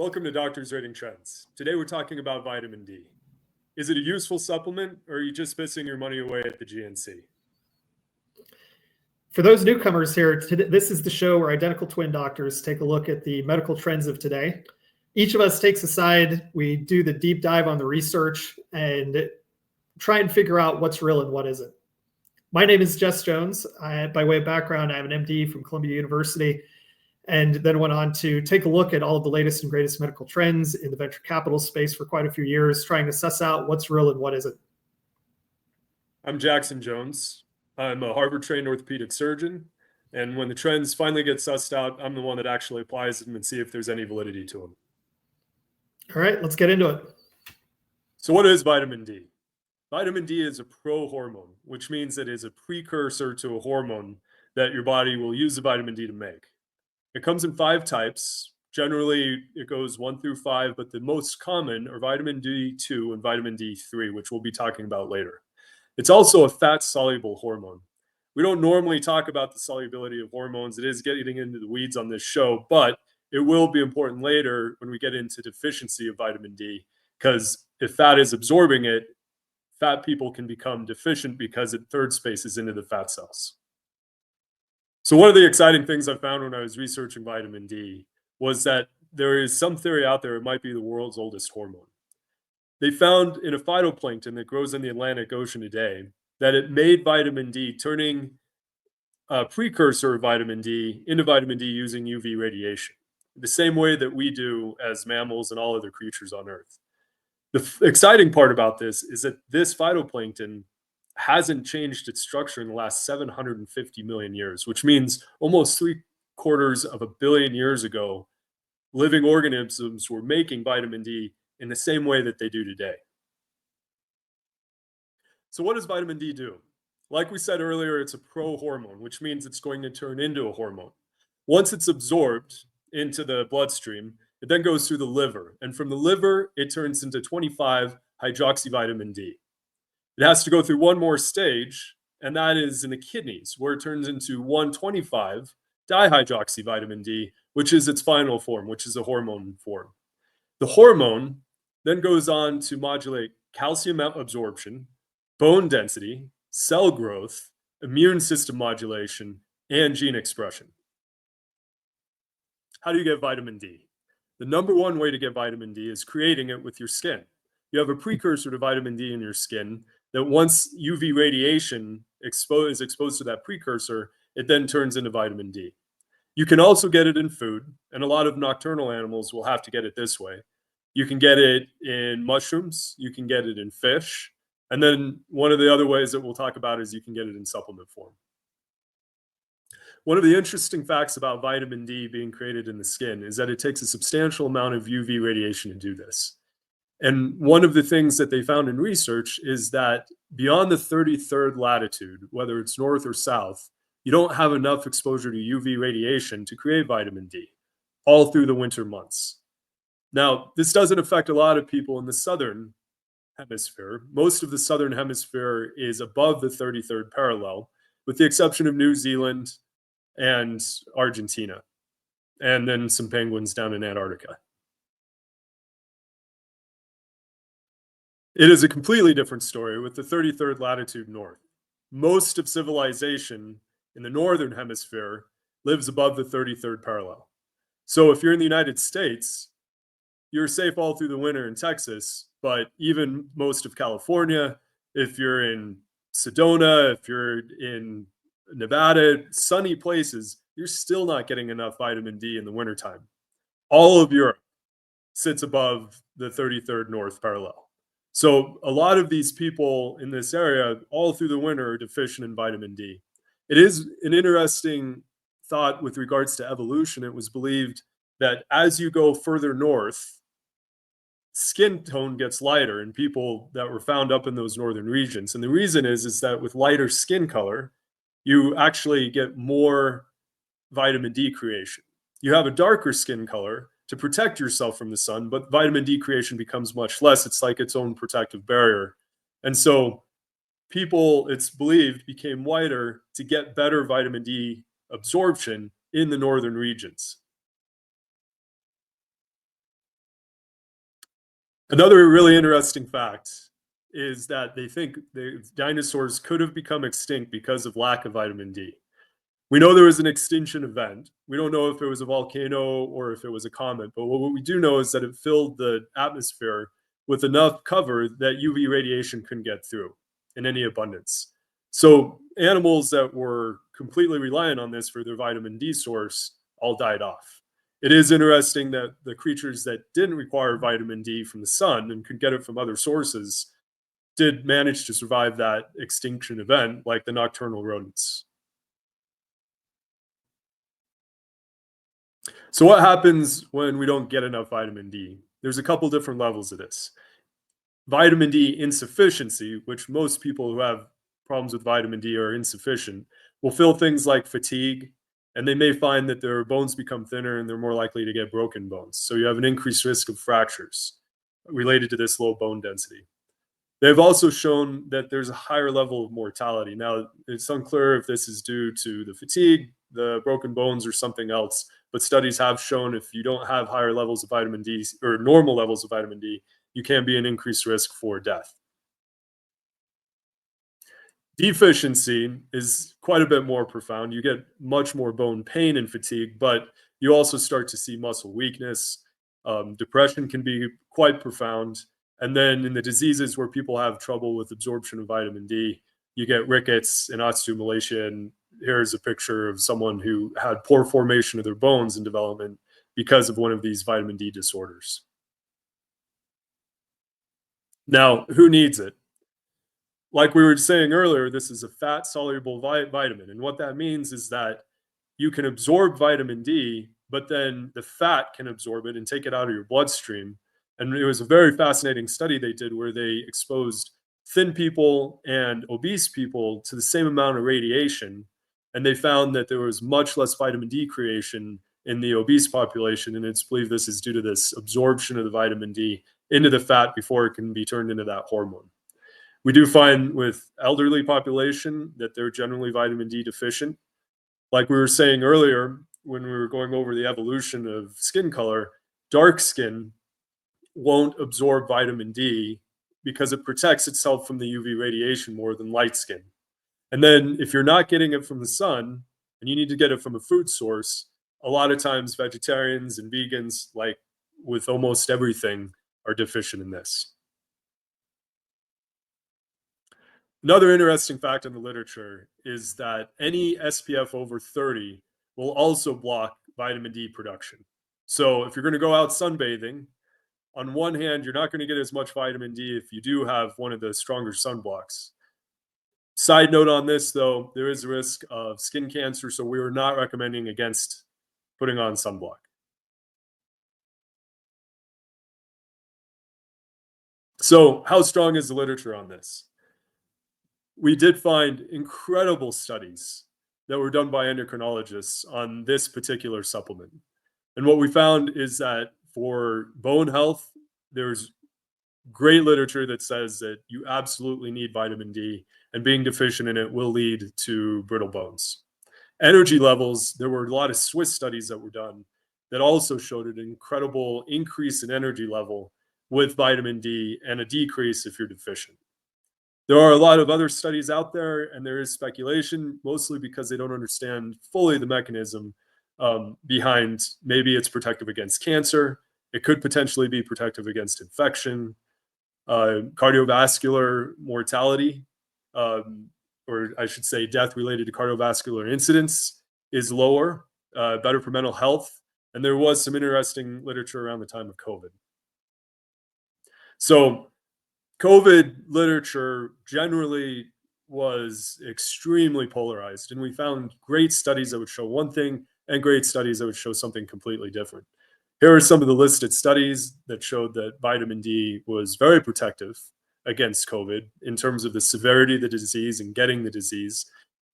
Welcome to Doctors Rating Trends. Today we're talking about vitamin D. Is it a useful supplement, or are you just pissing your money away at the GNC? For those newcomers here, this is the show where identical twin doctors take a look at the medical trends of today. Each of us takes a side, we do the deep dive on the research, and try and figure out what's real and what isn't. My name is Jess Jones. By way of background, I have an MD from Columbia University, and then went on to take a look at all of the latest and greatest medical trends in the venture capital space for quite a few years, trying to suss out what's real and what isn't. I'm Jackson Jones. I'm a Harvard-trained orthopedic surgeon, and when the trends finally get sussed out, I'm the one that actually applies them and see if there's any validity to them. All right, let's get into it. So what is vitamin D? Vitamin D is a pro-hormone, which means it is a precursor to a hormone that your body will use the vitamin D to make. It comes in 5 types. Generally, it goes 1 through 5, but the most common are vitamin D2 and vitamin D3, which we'll be talking about later. It's also a fat-soluble hormone. We don't normally talk about the solubility of hormones. It is getting into the weeds on this show, but it will be important later when we get into deficiency of vitamin D, because if fat is absorbing it, fat people can become deficient because it third spaces into the fat cells. So one of the exciting things I found when I was researching vitamin D was that there is some theory out there it might be the world's oldest hormone. They found in a phytoplankton that grows in the Atlantic Ocean today that it made vitamin D, turning a precursor of vitamin D into vitamin D using UV radiation, the same way that we do as mammals and all other creatures on Earth. The exciting part about this is that this phytoplankton hasn't changed its structure in the last 750 million years, which means almost 750 million years ago, living organisms were making vitamin D in the same way that they do today. So what does vitamin D do? Like we said earlier, it's a pro-hormone, which means it's going to turn into a hormone. Once it's absorbed into the bloodstream, it then goes through the liver. And from the liver, it turns into 25-hydroxyvitamin D. It has to go through one more stage, and that is in the kidneys, where it turns into 125-dihydroxyvitamin D, which is its final form, which is a hormone form. The hormone then goes on to modulate calcium absorption, bone density, cell growth, immune system modulation, and gene expression. How do you get vitamin D? The number one way to get vitamin D is creating it with your skin. You have a precursor to vitamin D in your skin that once UV radiation is exposed to that precursor, it then turns into vitamin D. You can also get it in food, and a lot of nocturnal animals will have to get it this way. You can get it in mushrooms, you can get it in fish, and then one of the other ways that we'll talk about is you can get it in supplement form. One of the interesting facts about vitamin D being created in the skin is that it takes a substantial amount of UV radiation to do this. And one of the things that they found in research is that beyond the 33rd latitude, whether it's north or south, you don't have enough exposure to UV radiation to create vitamin D all through the winter months. Now, this doesn't affect a lot of people in the southern hemisphere. Most of the southern hemisphere is above the 33rd parallel, with the exception of New Zealand and Argentina, and then some penguins down in Antarctica. It is a completely different story with the 33rd latitude north. Most of civilization in the northern hemisphere lives above the 33rd parallel. So if you're in the United States, you're safe all through the winter in Texas, but even most of California, if you're in Sedona, if you're in Nevada, sunny places, you're still not getting enough vitamin D in the wintertime. All of Europe sits above the 33rd north parallel. So a lot of these people in this area all through the winter are deficient in vitamin D. It is an interesting thought with regards to evolution. It was believed that as you go further north, skin tone gets lighter in people that were found up in those northern regions. And the reason is that with lighter skin color, you actually get more vitamin D creation. You have a darker skin color to protect yourself from the sun, but vitamin D creation becomes much less. It's like its own protective barrier. And so people, it's believed, became whiter to get better vitamin D absorption in the northern regions. Another really interesting fact is that they think the dinosaurs could have become extinct because of lack of vitamin D. We know there was an extinction event. We don't know if it was a volcano or if it was a comet, but what we do know is that it filled the atmosphere with enough cover that UV radiation couldn't get through in any abundance. So animals that were completely reliant on this for their vitamin D source all died off. It is interesting that the creatures that didn't require vitamin D from the sun and could get it from other sources did manage to survive that extinction event, like the nocturnal rodents. So what happens when we don't get enough vitamin D? There's a couple different levels of this. Vitamin D insufficiency, which most people who have problems with vitamin D are insufficient, will feel things like fatigue, and they may find that their bones become thinner and they're more likely to get broken bones. So you have an increased risk of fractures related to this low bone density. They've also shown that there's a higher level of mortality. Now, it's unclear if this is due to the fatigue, the broken bones, or something else, but studies have shown if you don't have higher levels of vitamin D or normal levels of vitamin D, you can be an increased risk for death. Deficiency is quite a bit more profound. You get much more bone pain and fatigue, but you also start to see muscle weakness. Depression can be quite profound. And then in the diseases where people have trouble with absorption of vitamin D, you get rickets and osteomalacia. And here's a picture of someone who had poor formation of their bones in development because of one of these vitamin D disorders. Now, who needs it? Like we were saying earlier, this is a fat soluble vitamin. And what that means is that you can absorb vitamin D, but then the fat can absorb it and take it out of your bloodstream. And it was a very fascinating study they did where they exposed thin people and obese people to the same amount of radiation. And they found that there was much less vitamin D creation in the obese population. And it's believed this is due to this absorption of the vitamin D into the fat before it can be turned into that hormone. We do find with elderly population that they're generally vitamin D deficient. Like we were saying earlier, when we were going over the evolution of skin color, dark skin won't absorb vitamin D because it protects itself from the UV radiation more than light skin. And then if you're not getting it from the sun and you need to get it from a food source, a lot of times vegetarians and vegans, like with almost everything, are deficient in this. Another interesting fact in the literature is that any SPF over 30 will also block vitamin D production. So if you're going to go out sunbathing, on one hand, you're not going to get as much vitamin D if you do have one of the stronger sunblocks. Side note on this, though, there is a risk of skin cancer, so we are not recommending against putting on sunblock. So how strong is the literature on this? We did find incredible studies that were done by endocrinologists on this particular supplement. And what we found is that for bone health, there's great literature that says that you absolutely need vitamin D, and being deficient in it will lead to brittle bones. Energy levels, there were a lot of Swiss studies that were done that also showed an incredible increase in energy level with vitamin D and a decrease if you're deficient. There are a lot of other studies out there, and there is speculation, mostly because they don't understand fully the mechanism behind. Maybe it's protective against cancer. It could potentially be protective against infection, cardiovascular mortality, or I should say death related to cardiovascular incidents is lower, better for mental health. And there was some interesting literature around the time of COVID. So COVID literature generally was extremely polarized, and we found great studies that would show one thing and great studies that would show something completely different. Here are some of the listed studies that showed that vitamin D was very protective against COVID in terms of the severity of the disease and getting the disease.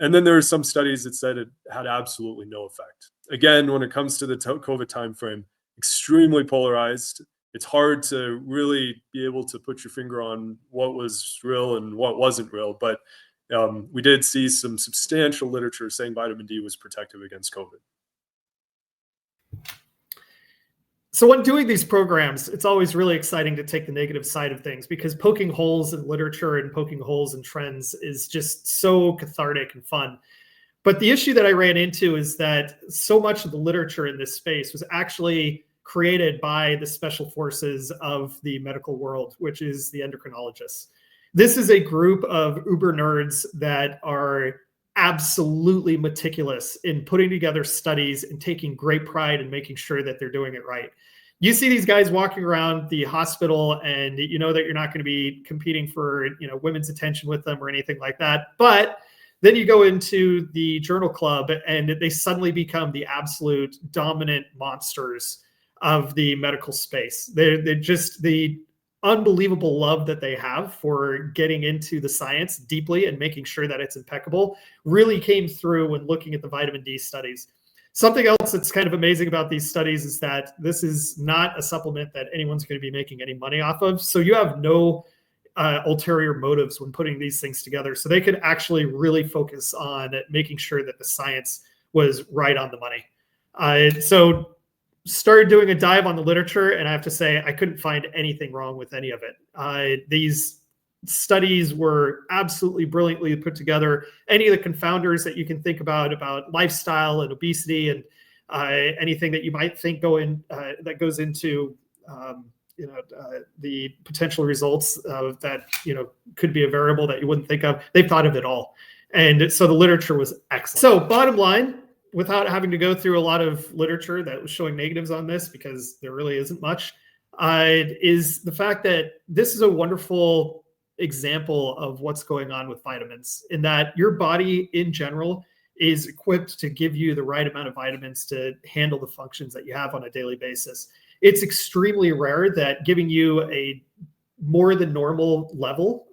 And then there are some studies that said it had absolutely no effect. Again, when it comes to the COVID timeframe, extremely polarized. It's hard to really be able to put your finger on what was real and what wasn't real, but we did see some substantial literature saying vitamin D was protective against COVID. So when doing these programs, it's always really exciting to take the negative side of things, because poking holes in literature and poking holes in trends is just so cathartic and fun. But the issue that I ran into is that so much of the literature in this space was actually created by the special forces of the medical world, which is the endocrinologists. This is a group of uber nerds that are absolutely meticulous in putting together studies and taking great pride in making sure that they're doing it right. You see these guys walking around the hospital, and you know that you're not going to be competing for, women's attention with them or anything like that. But then you go into the journal club and they suddenly become the absolute dominant monsters of the medical space. They're just the unbelievable love that they have for getting into the science deeply and making sure that it's impeccable really came through when looking at the vitamin D studies. Something else that's kind of amazing about these studies is that this is not a supplement that anyone's going to be making any money off of. So you have no ulterior motives when putting these things together. So they could actually really focus on making sure that the science was right on the money. So started doing a dive on the literature, and I have to say I couldn't find anything wrong with any of it. These studies were absolutely brilliantly put together. Any of the confounders that you can think about lifestyle and obesity and anything that you might think that goes into the potential results that could be a variable that you wouldn't think of. They've thought of it all, and so the literature was excellent. So bottom line, without having to go through a lot of literature that was showing negatives on this, because there really isn't much, is the fact that this is a wonderful example of what's going on with vitamins, in that your body in general is equipped to give you the right amount of vitamins to handle the functions that you have on a daily basis. It's extremely rare that giving you a more than normal level,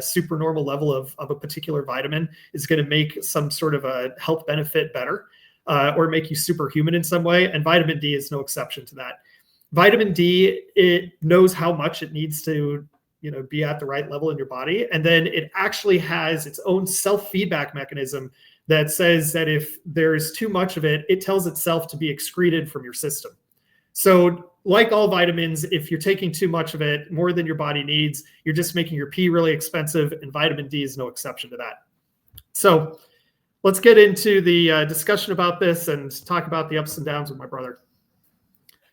super normal level of a particular vitamin is going to make some sort of a health benefit better, or make you superhuman in some way. And vitamin D is no exception to that. Vitamin D, it knows how much it needs to be at the right level in your body. And then it actually has its own self-feedback mechanism that says that if there's too much of it, it tells itself to be excreted from your system. So like all vitamins, if you're taking too much of it, more than your body needs, you're just making your pee really expensive, and vitamin D is no exception to that. So let's get into the discussion about this and talk about the ups and downs with my brother.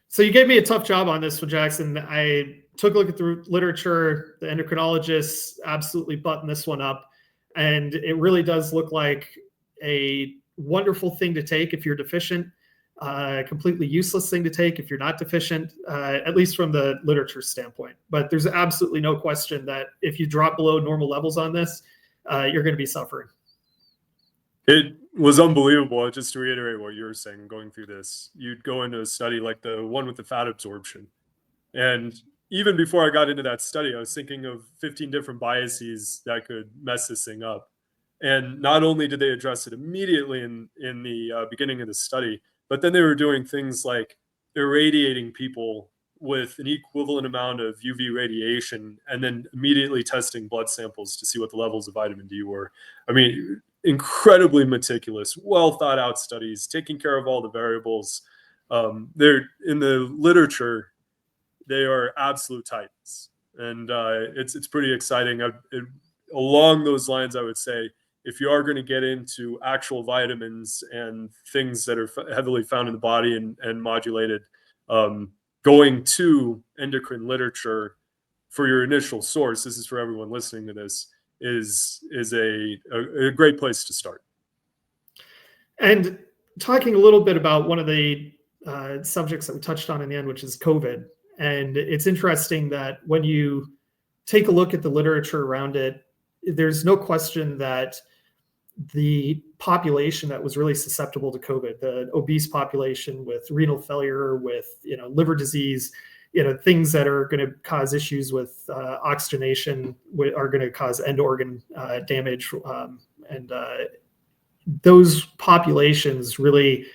So you gave me a tough job on this one, Jackson. I took a look at the literature. The endocrinologists absolutely buttoned this one up. And it really does look like a wonderful thing to take if you're deficient, completely useless thing to take if you're not deficient, at least from the literature standpoint. But there's absolutely no question that if you drop below normal levels on this, you're going to be suffering. It was unbelievable. Just to reiterate what you were saying, going through this, you'd go into a study like the one with the fat absorption. And even before I got into that study, I was thinking of 15 different biases that could mess this thing up. And not only did they address it immediately in the beginning of the study, but then they were doing things like irradiating people with an equivalent amount of UV radiation and then immediately testing blood samples to see what the levels of vitamin D were. I mean, incredibly meticulous, well thought out studies, taking care of all the variables. They're in the literature, they are absolute titans, and it's pretty exciting. Along those lines, I would say, if you are going to get into actual vitamins and things that are heavily found in the body and modulated, going to endocrine literature for your initial source, this is for everyone listening to this, is a great place to start. And talking a little bit about one of the subjects that we touched on in the end, which is COVID. And it's interesting that when you take a look at the literature around it, there's no question that the population that was really susceptible to COVID, the obese population with renal failure, with liver disease, things that are going to cause issues with oxygenation, are going to cause end organ damage, and those populations really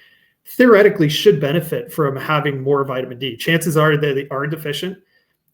theoretically should benefit from having more vitamin D. Chances are that they are deficient,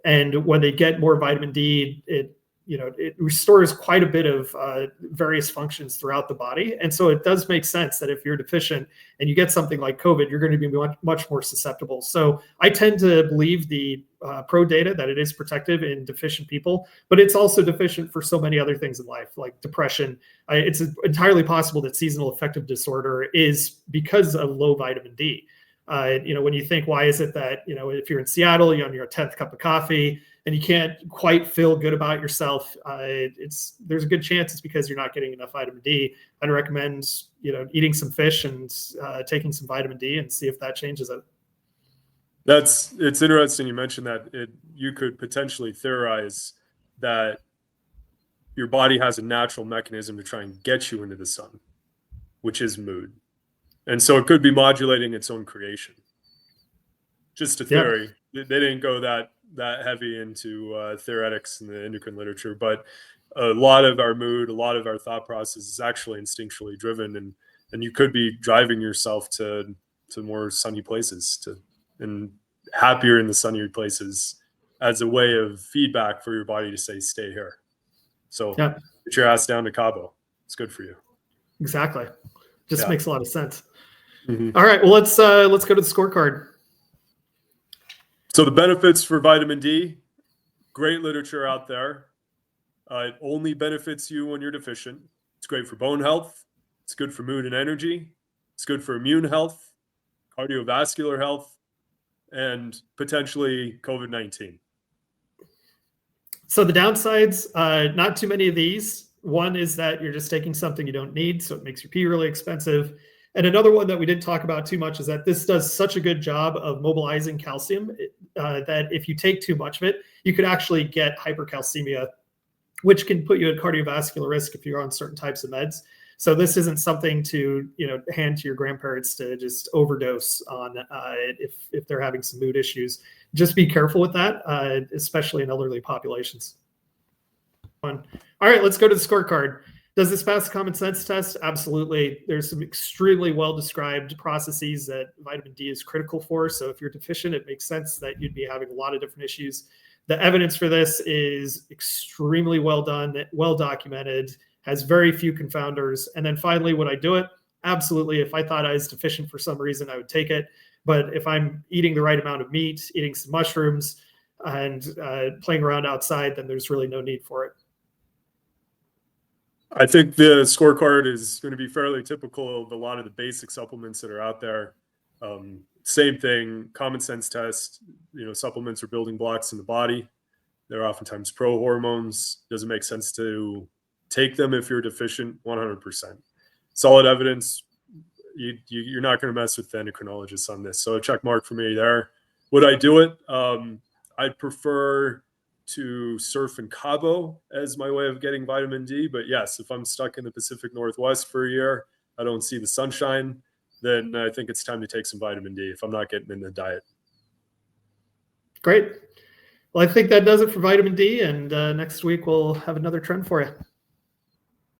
and when they get more vitamin D, it it restores quite a bit of various functions throughout the body. And so it does make sense that if you're deficient and you get something like COVID, you're going to be much more susceptible. So I tend to believe the pro data that it is protective in deficient people, but it's also deficient for so many other things in life, like depression. It's entirely possible that seasonal affective disorder is because of low vitamin D. When you think, why is it that, if you're in Seattle, you're on your 10th cup of coffee and you can't quite feel good about yourself, there's a good chance it's because you're not getting enough vitamin D. I'd recommend, eating some fish and taking some vitamin D and see if that changes it. It's interesting you mentioned that you could potentially theorize that your body has a natural mechanism to try and get you into the sun, which is mood. And so it could be modulating its own creation. Just a theory. Yeah. They didn't go that heavy into theoretics in the endocrine literature, but a lot of our mood, a lot of our thought process is actually instinctually driven, and you could be driving yourself to more sunny places, and happier in the sunnier places as a way of feedback for your body to say, stay here. So get your ass down to Cabo. It's good for you. Exactly. Just makes a lot of sense. Mm-hmm. All right. Well, let's go to the scorecard. So the benefits for vitamin D, great literature out there. It only benefits you when you're deficient. It's great for bone health. It's good for mood and energy. It's good for immune health, cardiovascular health, and potentially COVID-19. So the downsides, not too many of these. One is that you're just taking something you don't need, so it makes your pee really expensive. And another one that we didn't talk about too much is that this does such a good job of mobilizing calcium that if you take too much of it, you could actually get hypercalcemia, which can put you at cardiovascular risk if you're on certain types of meds. So this isn't something to hand to your grandparents to just overdose on if they're having some mood issues. Just be careful with that, especially in elderly populations. All right, let's go to the scorecard. Does this pass the common sense test? Absolutely. There's some extremely well-described processes that vitamin D is critical for. So if you're deficient, it makes sense that you'd be having a lot of different issues. The evidence for this is extremely well done, well documented, has very few confounders. And then finally, would I do it? Absolutely. If I thought I was deficient for some reason, I would take it. But if I'm eating the right amount of meat, eating some mushrooms, and playing around outside, then there's really no need for it. I think the scorecard is going to be fairly typical of a lot of the basic supplements that are out there. Same thing, common sense test. Supplements are building blocks in the body. They're oftentimes pro-hormones. Doesn't make sense to take them if you're deficient. 100%. Solid evidence. You're not going to mess with the endocrinologist on this. So a check mark for me there. Would I do it? I'd prefer to surf in Cabo as my way of getting vitamin D. But yes, if I'm stuck in the Pacific Northwest for a year, I don't see the sunshine, then I think it's time to take some vitamin D if I'm not getting in the diet. Great. Well, I think that does it for vitamin D. And next week, we'll have another trend for you.